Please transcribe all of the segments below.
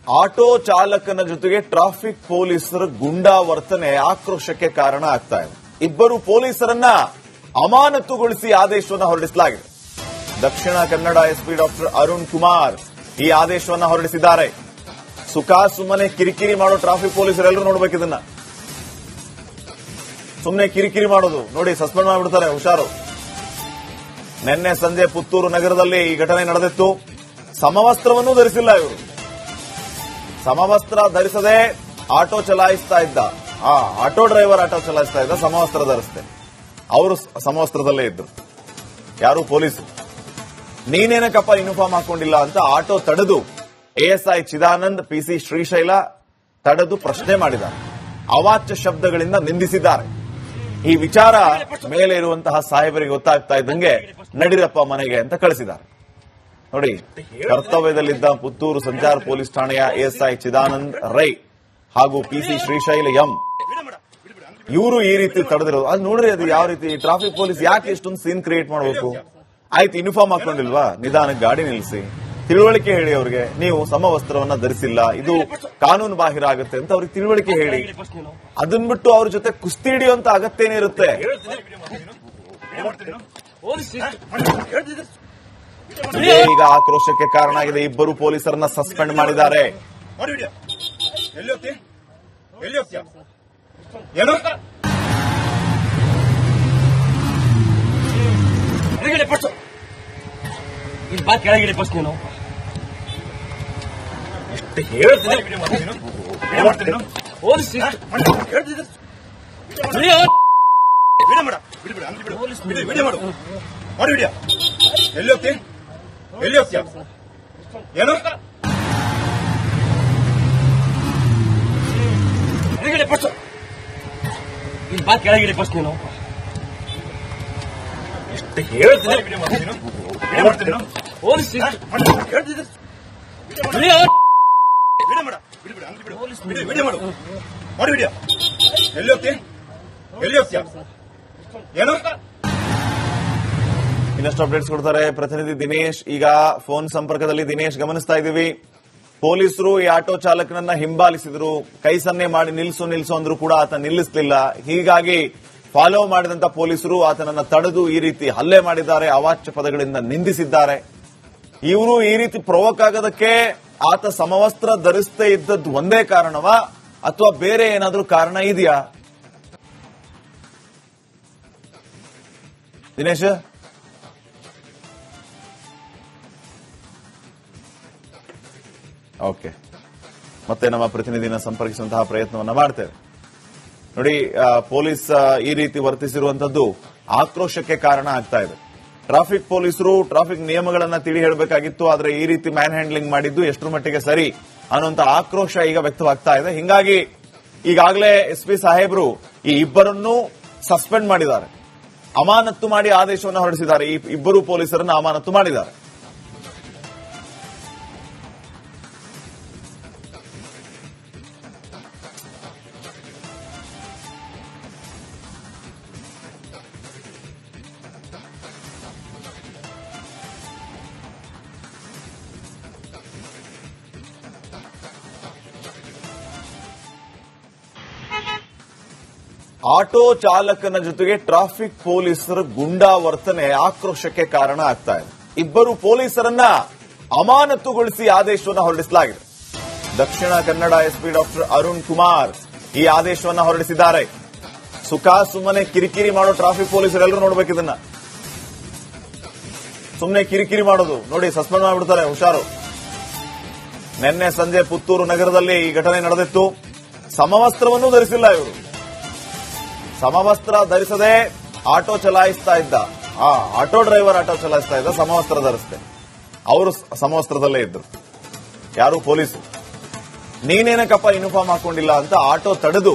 Auto ಚಾಲಕನ ಜೊತೆಗೆ traffic ಪೊಲೀಸರ ಗುಂಡಾ ವರ್ತನೆ ಆಕ್ರೋಶಕ್ಕೆ ಕಾರಣ ಆಗ್ತಾ ಇದೆ. ಇಬ್ಬರು ಪೊಲೀಸರನ್ನ ಅಮಾನತುಗೊಳಿಸಿ ಆದೇಶವನ್ನು ಹೊರಡಿಸಲಾಗಿದೆ. ದಕ್ಷಿಣ ಕನ್ನಡ ಎಸ್ಪಿ ಡಾಕ್ಟರ್ ಅರುಣ್ ಕುಮಾರ್ ಈ ಆದೇಶವನ್ನು ಹೊರಡಿಸಿದ್ದಾರೆ. ಸುಮ್ಮನೆ ಕಿರಿಕಿರಿ ಮಾಡೋ ಟ್ರಾಫಿಕ್ ಪೊಲೀಸರೆಲ್ಲರೂ ನೋಡ್ಬೇಕು. ಇದನ್ನ ಸುಮ್ಮನೆ ಕಿರಿಕಿರಿ ಮಾಡೋದು ನೋಡಿ ಸಸ್ಪೆಂಡ್ ಮಾಡಿಬಿಡ್ತಾರೆ, ಹುಷಾರು. ನಿನ್ನೆ ಸಂಜೆ ಪುತ್ತೂರು ನಗರದಲ್ಲಿ ಈ ಘಟನೆ ನಡೆದಿತ್ತು. ಸಮವಸ್ತ್ರವನ್ನೂ ಧರಿಸಿಲ್ಲ ಇವರು. ಸಮವಸ್ತ್ರ ಧರಿಸದೆ ಆಟೋ ಚಲಾಯಿಸ್ತಾ ಇದ್ದ ಆಟೋ ಡ್ರೈವರ್ ಆಟೋ ಚಲಾಯಿಸ್ತಾ ಇದ್ದ, ಸಮವಸ್ತ್ರ ಧರಿಸ್ತೆ. ಅವರು ಸಮವಸ್ತ್ರದಲ್ಲೇ ಇದ್ರು. ಯಾರು ಪೊಲೀಸರು ನೀನೇನಕ್ಕಪ್ಪ ಯೂನಿಫಾರ್ಮ್ ಹಾಕೊಂಡಿಲ್ಲ ಅಂತ ಆಟೋ ತಡೆದು ಎಎಸ್ಐ ಚಿದಾನಂದ್, ಪಿಸಿ ಶ್ರೀಶೈಲ ತಡೆದು ಪ್ರಶ್ನೆ ಮಾಡಿದ್ದಾರೆ. ಅವಾಚ್ಯ ಶಬ್ದಗಳಿಂದ ನಿಂದಿಸಿದ್ದಾರೆ. ಈ ವಿಚಾರ ಮೇಲೆ ಇರುವಂತಹ ಸಾಹೇಬರಿಗೆ ಗೊತ್ತಾಗ್ತಾ ಇದ್ದಂಗೆ ನಡಿರಪ್ಪ ಮನೆಗೆ ಅಂತ ಕಳಿಸಿದ್ದಾರೆ. ನೋಡಿ, ಕರ್ತವ್ಯದಲ್ಲಿದ್ದ ಪುತ್ತೂರು ಸಂಚಾರ ಪೊಲೀಸ್ ಠಾಣೆಯ ಎಎಸ್ಐ ಚಿದಾನಂದ್ ರೈ ಹಾಗೂ ಪಿಸಿ ಶ್ರೀಶೈಲ ಎಂ ಇವರು ಈ ರೀತಿ ತಡೆದಿರೋದು. ಅದು ನೋಡ್ರಿ, ಅದು ಯಾವ ರೀತಿ ಟ್ರಾಫಿಕ್ ಪೊಲೀಸ್ ಯಾಕೆ ಇಷ್ಟೊಂದು ಸೀನ್ ಕ್ರಿಯೇಟ್ ಮಾಡಬೇಕು? ಆಯ್ತು, ಯೂನಿಫಾರ್ಮ್ ಹಾಕೊಂಡಿಲ್ವಾ, ನಿಧಾನಕ್ಕೆ ಗಾಡಿ ನಿಲ್ಲಿಸಿ, ತಿಳುವಳಿಕೆ ಹೇಳಿ ಅವ್ರಿಗೆ. ನೀವು ಸಮವಸ್ತ್ರವನ್ನ ಧರಿಸಿಲ್ಲ, ಇದು ಕಾನೂನು ಬಾಹಿರ ಆಗುತ್ತೆ ಅಂತ ಅವ್ರಿಗೆ ತಿಳುವಳಿಕೆ ಹೇಳಿ. ಅದನ್ ಬಿಟ್ಟು ಅವ್ರ ಜೊತೆ ಕುಸ್ತಿ ಹಿಡಿಯುವಂತ ಅಗತ್ಯನೇ ಇರುತ್ತೆ. ಈಗ ಆಕ್ರೋಶಕ್ಕೆ ಕಾರಣ ಆಗಿದೆ. ಇಬ್ಬರು ಪೊಲೀಸರನ್ನ ಸಸ್ಪೆಂಡ್ ಮಾಡಿದ್ದಾರೆ. ಕೆಳಗಿಡಿ ಫಸ್ಟ್ ನೀನು ಎಲ್ಲಿ ಹೋಗ್ತೀಯ ಏನು ಕೆಳಗಿಡಿ ಫಸ್ಟ್ ನೀನು ಏನು ಇನ್ನಷ್ಟು ಅಪ್ಡೇಟ್ಸ್ ಕೊಡ್ತಾರೆ ಪ್ರತಿನಿಧಿ ದಿನೇಶ್. ಈಗ ಫೋನ್ ಸಂಪರ್ಕದಲ್ಲಿ ದಿನೇಶ್ ಗಮನಿಸ್ತಾ ಇದ್ದೀವಿ. ಪೊಲೀಸರು ಈ ಆಟೋ ಚಾಲಕನನ್ನ ಹಿಂಬಾಲಿಸಿದ್ರು, ಕೈ ಸನ್ನೆ ಮಾಡಿ ನಿಲ್ಲಿಸು ಅಂದ್ರೂ ಕೂಡ ಆತ ನಿಲ್ಲಿಸಲಿಲ್ಲ. ಹೀಗಾಗಿ ಫಾಲೋ ಮಾಡಿದಂತ ಪೊಲೀಸರು ಆತನನ್ನ ತಡೆದು ಈ ರೀತಿ ಹಲ್ಲೆ ಮಾಡಿದ್ದಾರೆ, ಅವಾಚ್ಯ ಪದಗಳಿಂದ ನಿಂದಿಸಿದ್ದಾರೆ. ಇವರು ಈ ರೀತಿ ಪ್ರೊವೋಕ್ ಆಗೋದಕ್ಕೆ ಆತ ಸಮವಸ್ತ್ರ ಧರಿಸದೇ ಇದ್ದದ್ದು ಒಂದೇ ಕಾರಣವಾ ಅಥವಾ ಬೇರೆ ಏನಾದ್ರೂ ಕಾರಣ ಇದೆಯಾ? ದಿನೇಶ್, ಓಕೆ, ಮತ್ತೆ ನಮ್ಮ ಪ್ರತಿನಿಧಿನ ಸಂಪರ್ಕಿಸುವಂತಹ ಪ್ರಯತ್ನವನ್ನ ಮಾಡ್ತೇವೆ. ನೋಡಿ, ಪೊಲೀಸ್ ಈ ರೀತಿ ವರ್ತಿಸಿರುವಂತದ್ದು ಆಕ್ರೋಶಕ್ಕೆ ಕಾರಣ ಆಗ್ತಾ ಇದೆ. ಟ್ರಾಫಿಕ್ ಪೊಲೀಸರು ಟ್ರಾಫಿಕ್ ನಿಯಮಗಳನ್ನ ತಿಳಿ ಹೇಳಬೇಕಾಗಿತ್ತು, ಆದ್ರೆ ಈ ರೀತಿ ಮ್ಯಾನ್ ಹ್ಯಾಂಡ್ಲಿಂಗ್ ಮಾಡಿದ್ದು ಎಷ್ಟರ ಮಟ್ಟಿಗೆ ಸರಿ ಅನ್ನುವಂತ ಆಕ್ರೋಶ ಈಗ ವ್ಯಕ್ತವಾಗ್ತಾ ಇದೆ. ಹಿಂಗಾಗಿ ಈಗಾಗಲೇ ಎಸ್ಪಿ ಸಾಹೇಬರು ಈ ಇಬ್ಬರನ್ನು ಸಸ್ಪೆಂಡ್ ಮಾಡಿದ್ದಾರೆ, ಅಮಾನತ್ತು ಮಾಡಿ ಆದೇಶವನ್ನು ಹೊರಡಿಸಿದ್ದಾರೆ. ಈ ಇಬ್ಬರು ಪೊಲೀಸರನ್ನು ಅಮಾನತ್ತು ಮಾಡಿದ್ದಾರೆ. ಆಟೋ ಚಾಲಕನ ಜೊತೆಗೆ ಟ್ರಾಫಿಕ್ ಪೊಲೀಸರ ಗುಂಡಾ ವರ್ತನೆ ಆಕ್ರೋಶಕ್ಕೆ ಕಾರಣ ಆಗ್ತಾ ಇದೆ. ಇಬ್ಬರು ಪೊಲೀಸರನ್ನ ಅಮಾನತುಗೊಳಿಸಿ ಆದೇಶವನ್ನು ಹೊರಡಿಸಲಾಗಿದೆ. ದಕ್ಷಿಣ ಕನ್ನಡ ಎಸ್ಪಿ ಡಾಕ್ಟರ್ ಅರುಣ್ ಕುಮಾರ್ ಈ ಆದೇಶವನ್ನು ಹೊರಡಿಸಿದ್ದಾರೆ. ಸುಮ್ಮನೆ ಕಿರಿಕಿರಿ ಮಾಡೋ ಟ್ರಾಫಿಕ್ ಪೊಲೀಸರೆಲ್ಲರೂ ನೋಡ್ಬೇಕು. ಇದನ್ನ ಸುಮ್ಮನೆ ಕಿರಿಕಿರಿ ಮಾಡೋದು ನೋಡಿ ಸಸ್ಪೆಂಡ್ ಮಾಡಿಬಿಡ್ತಾರೆ, ಹುಷಾರು. ನಿನ್ನೆ ಸಂಜೆ ಪುತ್ತೂರು ನಗರದಲ್ಲಿ ಈ ಘಟನೆ ನಡೆದಿತ್ತು. ಸಮವಸ್ತ್ರವನ್ನೂ ಧರಿಸಿಲ್ಲ ಇವರು. ಸಮವಸ್ತ್ರ ಧರಿಸದೆ ಆಟೋ ಚಲಾಯಿಸ್ತಾ ಇದ್ದ ಆಟೋ ಡ್ರೈವರ್ ಆಟೋ ಚಲಾಯಿಸ್ತಾ ಇದ್ದ, ಸಮವಸ್ತ್ರ ಧರಿಸ್ತೆ. ಅವರು ಸಮವಸ್ತ್ರದಲ್ಲೇ ಇದ್ರು. ಯಾರು ಪೊಲೀಸರು ನೀನೇನಕ್ಕಪ್ಪ ಯೂನಿಫಾರ್ಮ್ ಹಾಕೊಂಡಿಲ್ಲ ಅಂತ ಆಟೋ ತಡೆದು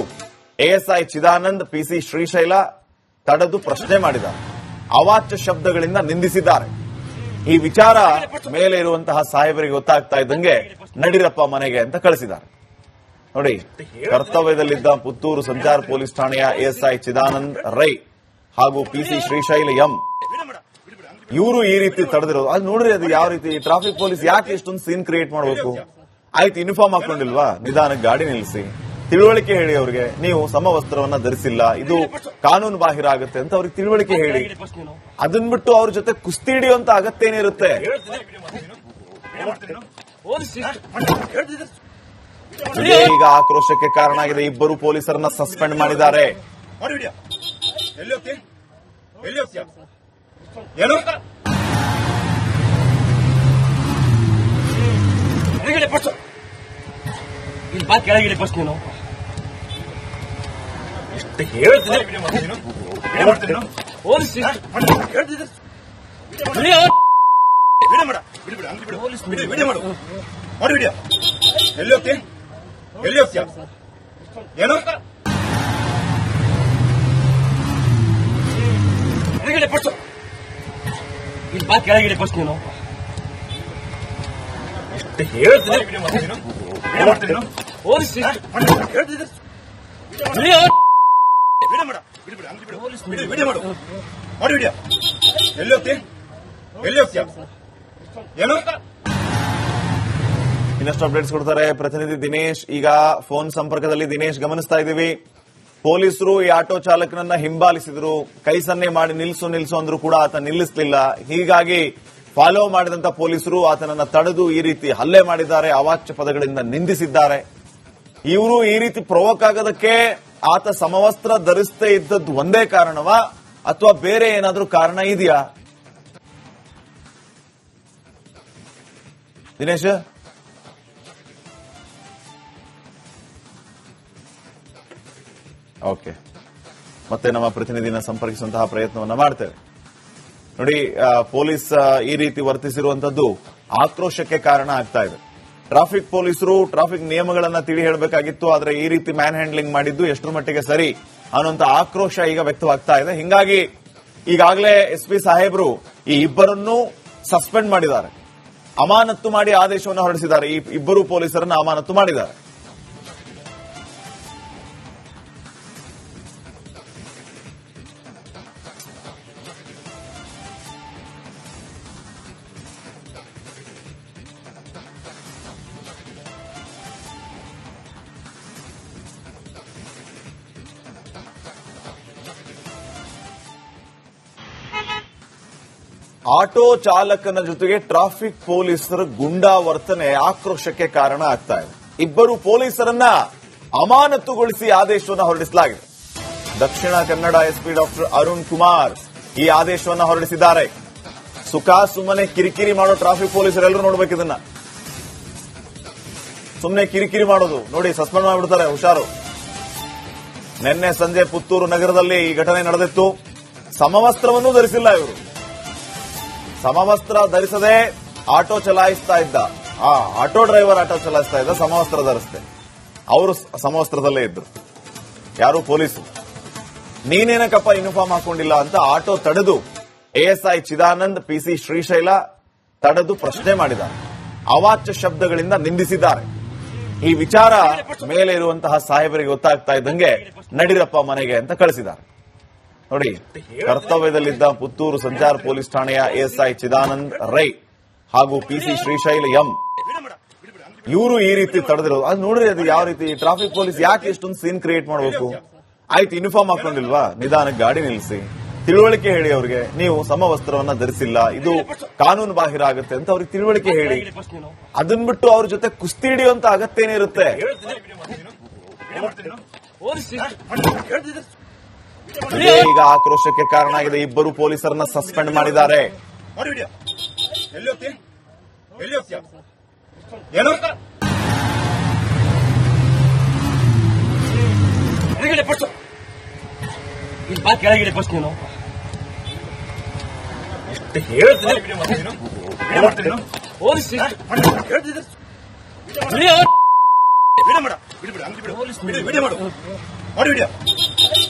ಎಎಸ್ಐ ಚಿದಾನಂದ್, ಪಿಸಿ ಶ್ರೀಶೈಲ ತಡೆದು ಪ್ರಶ್ನೆ ಮಾಡಿದ್ದಾರೆ. ಅವಾಚ್ಯ ಶಬ್ದಗಳಿಂದ ನಿಂದಿಸಿದ್ದಾರೆ. ಈ ವಿಚಾರ ಮೇಲೆ ಇರುವಂತಹ ಸಾಹೇಬರಿಗೆ ಗೊತ್ತಾಗ್ತಾ ಇದ್ದಂಗೆ ನಡಿರಪ್ಪ ಮನೆಗೆ ಅಂತ ಕಳಿಸಿದ್ದಾರೆ. ನೋಡಿ, ಕರ್ತವ್ಯದಲ್ಲಿದ್ದ ಪುತ್ತೂರು ಸಂಚಾರ ಪೊಲೀಸ್ ಠಾಣೆಯ ಎಎಸ್ಐ ಚಿದಾನಂದ್ ರೈ ಹಾಗೂ ಪಿಸಿ ಶ್ರೀಶೈಲ ಎಂ ಇವರು ಈ ರೀತಿ ತಡೆದಿರೋದು. ಅದು ನೋಡ್ರಿ, ಅದು ಯಾವ ರೀತಿ ಟ್ರಾಫಿಕ್ ಪೊಲೀಸ್ ಯಾಕೆ ಇಷ್ಟೊಂದು ಸೀನ್ ಕ್ರಿಯೇಟ್ ಮಾಡಬೇಕು? ಆಯ್ತು, ಯೂನಿಫಾರ್ಮ್ ಹಾಕೊಂಡಿಲ್ವಾ, ನಿಧಾನಕ್ಕೆ ಗಾಡಿ ನಿಲ್ಲಿಸಿ, ತಿಳುವಳಿಕೆ ಹೇಳಿ ಅವ್ರಿಗೆ. ನೀವು ಸಮವಸ್ತ್ರವನ್ನ ಧರಿಸಿಲ್ಲ, ಇದು ಕಾನೂನು ಬಾಹಿರ ಆಗುತ್ತೆ ಅಂತ ಅವ್ರಿಗೆ ತಿಳುವಳಿಕೆ ಹೇಳಿ. ಅದನ್ ಬಿಟ್ಟು ಅವ್ರ ಜೊತೆ ಕುಸ್ತಿ ಹಿಡಿಯುವಂತ ಅಗತ್ಯ ಏನಿರುತ್ತೆ? ಇದೇ ಈಗ ಆಕ್ರೋಶಕ್ಕೆ ಕಾರಣ ಆಗಿದೆ. ಇಬ್ಬರು ಪೊಲೀಸರನ್ನ ಸಸ್ಪೆಂಡ್ ಮಾಡಿದ್ದಾರೆ. ಏನು ಇಲ್ಲಿ ಬಾ ಕೆಳಗಿಡಿ ಫಸ್ಟ್ ನೀನು. ಹೇಳ್ತೀನಿ ಏನ್ ಮಾಡ್ತೀನಿ ಪೊಲೀಸ್ ಹೇಳ್ತಿದ್ದೆ ವಿಡಿಯೋ ಮಾಡು ಮಾಡಿ ವಿಡಿಯೋ. ಎಲ್ಲಿ ಹೋಗ್ತಿ ಎಲ್ಲಿ ಹೋಗ್ತೀಯ? ಏನು ಇಲ್ಲಿ ಬಾ ಕೆಳಗಿಡಿ ಫಸ್ಟ್ ನೀನು. ಹೇಳ್ತೀನಿ ಏನ್ ಮಾಡ್ತೀನಿ ಪೊಲೀಸ್ ಹೇಳ್ತಿದ್ದೆ ವಿಡಿಯೋ ಮಾಡು ಮಾಡಿ ವಿಡಿಯೋ. ಎಲ್ಲಿ ಹೋಗ್ತಿ ಎಲ್ಲಿ ಹೋಗ್ತೀಯ? ಏನು ಇನ್ನಷ್ಟು ಅಪ್ಡೇಟ್ಸ್ ಕೊಡ್ತಾರೆ ಪ್ರತಿನಿಧಿ ದಿನೇಶ್. ಈಗ ಫೋನ್ ಸಂಪರ್ಕದಲ್ಲಿ ದಿನೇಶ್ ಗಮನಿಸ್ತಾ ಇದ್ದೀವಿ. ಪೊಲೀಸರು ಈ ಆಟೋ ಚಾಲಕನನ್ನ ಹಿಂಬಾಲಿಸಿದ್ರು, ಕೈ ಸನ್ನೆ ಮಾಡಿ ನಿಲ್ಲಿಸು ನಿಲ್ಲಿಸು ಅಂದ್ರೂ ಕೂಡ ಆತ ನಿಲ್ಲಿಸಲಿಲ್ಲ. ಹೀಗಾಗಿ ಫಾಲೋ ಮಾಡಿದಂತ ಪೊಲೀಸರು ಆತನನ್ನ ತಡೆದು ಈ ರೀತಿ ಹಲ್ಲೆ ಮಾಡಿದ್ದಾರೆ, ಅವಾಚ್ಯ ಪದಗಳಿಂದ ನಿಂದಿಸಿದ್ದಾರೆ. ಇವರು ಈ ರೀತಿ ಪ್ರವೋಕ್ ಆಗೋದಕ್ಕೆ ಆತ ಸಮವಸ್ತ್ರ ಧರಿಸದೇ ಇದ್ದದ್ದು ಒಂದೇ ಕಾರಣವಾ ಅಥವಾ ಬೇರೆ ಏನಾದ್ರೂ ಕಾರಣ ಇದೆಯಾ? ದಿನೇಶ್, ಓಕೆ, ಮತ್ತೆ ನಮ್ಮ ಪ್ರತಿನಿಧಿನ ಸಂಪರ್ಕಿಸುವಂತಹ ಪ್ರಯತ್ನವನ್ನ ಮಾಡ್ತೇವೆ. ನೋಡಿ, ಪೊಲೀಸ್ ಈ ರೀತಿ ವರ್ತಿಸಿರುವಂತದ್ದು ಆಕ್ರೋಶಕ್ಕೆ ಕಾರಣ ಆಗ್ತಾ ಇದೆ. ಟ್ರಾಫಿಕ್ ಪೊಲೀಸರು ಟ್ರಾಫಿಕ್ ನಿಯಮಗಳನ್ನ ತಿಳಿ ಹೇಳಬೇಕಾಗಿತ್ತು, ಆದ್ರೆ ಈ ರೀತಿ ಮ್ಯಾನ್ ಹ್ಯಾಂಡ್ಲಿಂಗ್ ಮಾಡಿದ್ದು ಎಷ್ಟರ ಮಟ್ಟಿಗೆ ಸರಿ ಅನ್ನುವಂತ ಆಕ್ರೋಶ ಈಗ ವ್ಯಕ್ತವಾಗ್ತಾ ಇದೆ. ಹಿಂಗಾಗಿ ಈಗಾಗಲೇ ಎಸ್ಪಿ ಸಾಹೇಬರು ಈ ಇಬ್ಬರನ್ನು ಸಸ್ಪೆಂಡ್ ಮಾಡಿದ್ದಾರೆ, ಅಮಾನತ್ತು ಮಾಡಿ ಆದೇಶವನ್ನು ಹೊರಡಿಸಿದ್ದಾರೆ. ಈ ಇಬ್ಬರು ಪೊಲೀಸರನ್ನು ಅಮಾನತು ಮಾಡಿದ್ದಾರೆ. ಆಟೋ ಚಾಲಕನ ಜೊತೆಗೆ ಟ್ರಾಫಿಕ್ ಪೊಲೀಸರ ಗುಂಡಾ ವರ್ತನೆ ಆಕ್ರೋಶಕ್ಕೆ ಕಾರಣ ಆಗ್ತಾ ಇದೆ. ಇಬ್ಬರು ಪೊಲೀಸರನ್ನ ಅಮಾನತುಗೊಳಿಸಿ ಆದೇಶವನ್ನು ಹೊರಡಿಸಲಾಗಿದೆ. ದಕ್ಷಿಣ ಕನ್ನಡ ಎಸ್ಪಿ ಡಾಕ್ಟರ್ ಅರುಣ್ ಕುಮಾರ್ ಈ ಆದೇಶವನ್ನು ಹೊರಡಿಸಿದ್ದಾರೆ. ಸುಮ್ಮನೆ ಕಿರಿಕಿರಿ ಮಾಡೋ ಟ್ರಾಫಿಕ್ ಪೊಲೀಸರೆಲ್ಲರೂ ನೋಡ್ಬೇಕು. ಇದನ್ನ ಸುಮ್ಮನೆ ಕಿರಿಕಿರಿ ಮಾಡೋದು ನೋಡಿ ಸಸ್ಪೆಂಡ್ ಮಾಡಿಬಿಡ್ತಾರೆ, ಹುಷಾರು. ನಿನ್ನೆ ಸಂಜೆ ಪುತ್ತೂರು ನಗರದಲ್ಲಿ ಈ ಘಟನೆ ನಡೆದಿತ್ತು. ಸಮವಸ್ತ್ರವನ್ನೂ ಧರಿಸಿಲ್ಲ ಇವರು. ಸಮವಸ್ತ್ರ ಧರಿಸದೆ ಆಟೋ ಚಲಾಯಿಸ್ತಾ ಇದ್ದ, ಆಟೋ ಡ್ರೈವರ್ ಆಟೋ ಚಲಾಯಿಸ್ತಾ ಇದ್ದ, ಸಮವಸ್ತ್ರ ಧರಿಸದೆ. ಅವರು ಸಮವಸ್ತ್ರದಲ್ಲೇ ಇದ್ರು. ಯಾರು ಪೊಲೀಸರು ನೀನೇನಕ್ಕಪ್ಪ ಯೂನಿಫಾರ್ಮ್ ಹಾಕೊಂಡಿಲ್ಲ ಅಂತ ಆಟೋ ತಡೆದು ಎಎಸ್ಐ ಚಿದಾನಂದ್, ಪಿಸಿ ಶ್ರೀಶೈಲ ತಡೆದು ಪ್ರಶ್ನೆ ಮಾಡಿದ್ದಾರೆ. ಅವಾಚ್ಯ ಶಬ್ದಗಳಿಂದ ನಿಂದಿಸಿದ್ದಾರೆ. ಈ ವಿಚಾರ ಮೇಲೆ ಇರುವಂತಹ ಸಾಹೇಬರಿಗೆ ಗೊತ್ತಾಗ್ತಾ ಇದ್ದಂಗೆ ನಡಿರಪ್ಪ ಮನೆಗೆ ಅಂತ ಕಳಿಸಿದ್ದಾರೆ. ನೋಡಿ, ಕರ್ತವ್ಯದಲ್ಲಿದ್ದ ಪುತ್ತೂರು ಸಂಚಾರ ಪೊಲೀಸ್ ಠಾಣೆಯ ಎಎಸ್ಐ ಚಿದಾನಂದ್ ರೈ ಹಾಗೂ ಪಿಸಿ ಶ್ರೀಶೈಲ ಎಂ ಇವರು ಈ ರೀತಿ ತಡೆದಿರೋದು. ಅದು ನೋಡ್ರಿ, ಅದು ಯಾವ ರೀತಿ ಟ್ರಾಫಿಕ್ ಪೊಲೀಸ್ ಯಾಕೆ ಇಷ್ಟೊಂದು ಸೀನ್ ಕ್ರಿಯೇಟ್ ಮಾಡಬೇಕು? ಆಯ್ತು, ಯೂನಿಫಾರ್ಮ್ ಹಾಕೊಂಡಿಲ್ವಾ, ನಿಧಾನಕ್ಕೆ ಗಾಡಿ ನಿಲ್ಲಿಸಿ, ತಿಳುವಳಿಕೆ ಹೇಳಿ ಅವ್ರಿಗೆ. ನೀವು ಸಮವಸ್ತ್ರವನ್ನ ಧರಿಸಿಲ್ಲ, ಇದು ಕಾನೂನು ಬಾಹಿರ ಆಗುತ್ತೆ ಅಂತ ಅವ್ರಿಗೆ ತಿಳುವಳಿಕೆ ಹೇಳಿ. ಅದನ್ ಬಿಟ್ಟು ಅವ್ರ ಜೊತೆ ಕುಸ್ತಿ ಹಿಡಿಯುವಂತ ಅಗತ್ಯ ಏನಿರುತ್ತೆ? ಇದೇ ಈಗ ಆಕ್ರೋಶಕ್ಕೆ ಕಾರಣ ಆಗಿದೆ. ಇಬ್ಬರು ಪೊಲೀಸರನ್ನ ಸಸ್ಪೆಂಡ್ ಮಾಡಿದ್ದಾರೆ. ಎಲ್ಲಿ ಹೋಗ್ತಿ ಎಲ್ಲಿ ಹೋಗ್ತೀಯ? ಏನು ಇಲ್ಲಿ ಬಾ ಕೆಳಗಿಡಿ ಫಸ್ಟ್ ನೀನು. ಹೇಳ್ತೀನಿ ಏನ್ ಮಾಡ್ತೀನಿ ಪೊಲೀಸ್ ಹೇಳ್ತಿದ್ದೆ ವಿಡಿಯೋ ಮಾಡು ಮಾಡಿ ವಿಡಿಯೋ.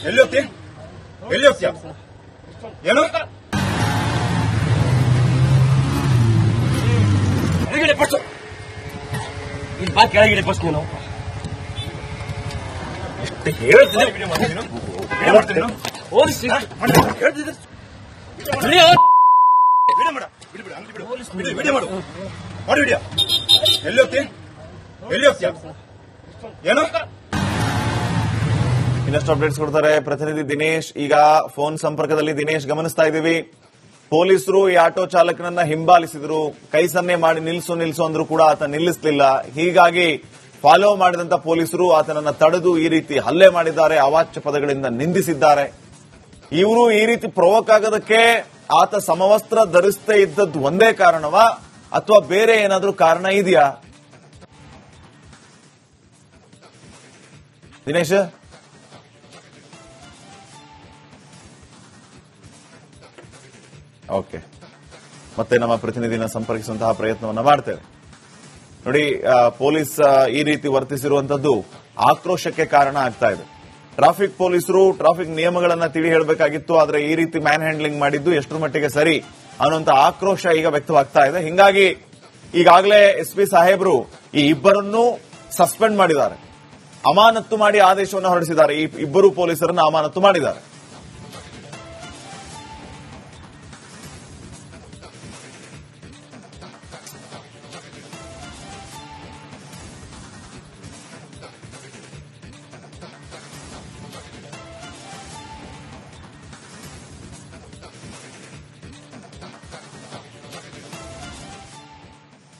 ಎಲ್ಲಿ ಹೋಗ್ತಿ ಎಲ್ಲಿ ಹೋಗ್ತೀಯ? ಏನು ಇಲ್ಲಿ ಬಾ ಕೆಳಗಿಡಿ ಫಸ್ಟ್ ನೀನು. ಹೇಳ್ತೀನಿ ಏನ್ ಮಾಡ್ತೀನಿ ಪೊಲೀಸ್ ಹೇಳ್ತಿದ್ದೆ ವಿಡಿಯೋ ಮಾಡು ಮಾಡಿ ವಿಡಿಯೋ. ಎಲ್ಲಿ ಹೋಗ್ತಿ ಎಲ್ಲಿ ಹೋಗ್ತೀಯ ಏನು ಇನ್ನಷ್ಟು ಅಪ್ಡೇಟ್ಸ್ ಕೊಡ್ತಾರೆ ಪ್ರತಿನಿಧಿ ದಿನೇಶ್. ಈಗ ಫೋನ್ ಸಂಪರ್ಕದಲ್ಲಿ ದಿನೇಶ್ ಗಮನಿಸ್ತಾ ಇದ್ದೀವಿ. ಪೊಲೀಸರು ಈ ಆಟೋ ಚಾಲಕನನ್ನ ಹಿಂಬಾಲಿಸಿದ್ರು, ಕೈ ಸನ್ನೆ ಮಾಡಿ ನಿಲ್ಲಿಸು ಅಂದ್ರೂ ಕೂಡ ಆತ ನಿಲ್ಲಿಸಲಿಲ್ಲ. ಹೀಗಾಗಿ ಫಾಲೋ ಮಾಡಿದಂತ ಪೊಲೀಸರು ಆತನನ್ನ ತಡೆದು ಈ ರೀತಿ ಹಲ್ಲೆ ಮಾಡಿದ್ದಾರೆ, ಅವಾಚ್ಯ ಪದಗಳಿಂದ ನಿಂದಿಸಿದ್ದಾರೆ. ಇವರು ಈ ರೀತಿ ಪ್ರೊವೋಕ್ ಆಗೋದಕ್ಕೆ ಆತ ಸಮವಸ್ತ್ರ ಧರಿಸದೇ ಇದ್ದದ್ದು ಒಂದೇ ಕಾರಣವಾ ಅಥವಾ ಬೇರೆ ಏನಾದ್ರೂ ಕಾರಣ ಇದೆಯಾ? ದಿನೇಶ್, ಓಕೆ, ಮತ್ತೆ ನಮ್ಮ ಪ್ರತಿನಿಧಿನ ಸಂಪರ್ಕಿಸುವಂತಹ ಪ್ರಯತ್ನವನ್ನ ಮಾಡ್ತೇವೆ. ನೋಡಿ, ಪೊಲೀಸ್ ಈ ರೀತಿ ವರ್ತಿಸಿರುವಂತದ್ದು ಆಕ್ರೋಶಕ್ಕೆ ಕಾರಣ ಆಗ್ತಾ ಇದೆ. ಟ್ರಾಫಿಕ್ ಪೊಲೀಸರು ಟ್ರಾಫಿಕ್ ನಿಯಮಗಳನ್ನ ತಿಳಿ ಹೇಳಬೇಕಾಗಿತ್ತು, ಆದ್ರೆ ಈ ರೀತಿ ಮ್ಯಾನ್ ಹ್ಯಾಂಡ್ಲಿಂಗ್ ಮಾಡಿದ್ದು ಎಷ್ಟರ ಮಟ್ಟಿಗೆ ಸರಿ ಅನ್ನುವಂತ ಆಕ್ರೋಶ ಈಗ ವ್ಯಕ್ತವಾಗ್ತಾ ಇದೆ. ಹಿಂಗಾಗಿ ಈಗಾಗಲೇ ಎಸ್ಪಿ ಸಾಹೇಬರು ಈ ಇಬ್ಬರನ್ನು ಸಸ್ಪೆಂಡ್ ಮಾಡಿದ್ದಾರೆ, ಅಮಾನತ್ತು ಮಾಡಿ ಆದೇಶವನ್ನು ಹೊರಡಿಸಿದ್ದಾರೆ. ಈ ಇಬ್ಬರು ಪೊಲೀಸರನ್ನು ಅಮಾನತು ಮಾಡಿದ್ದಾರೆ.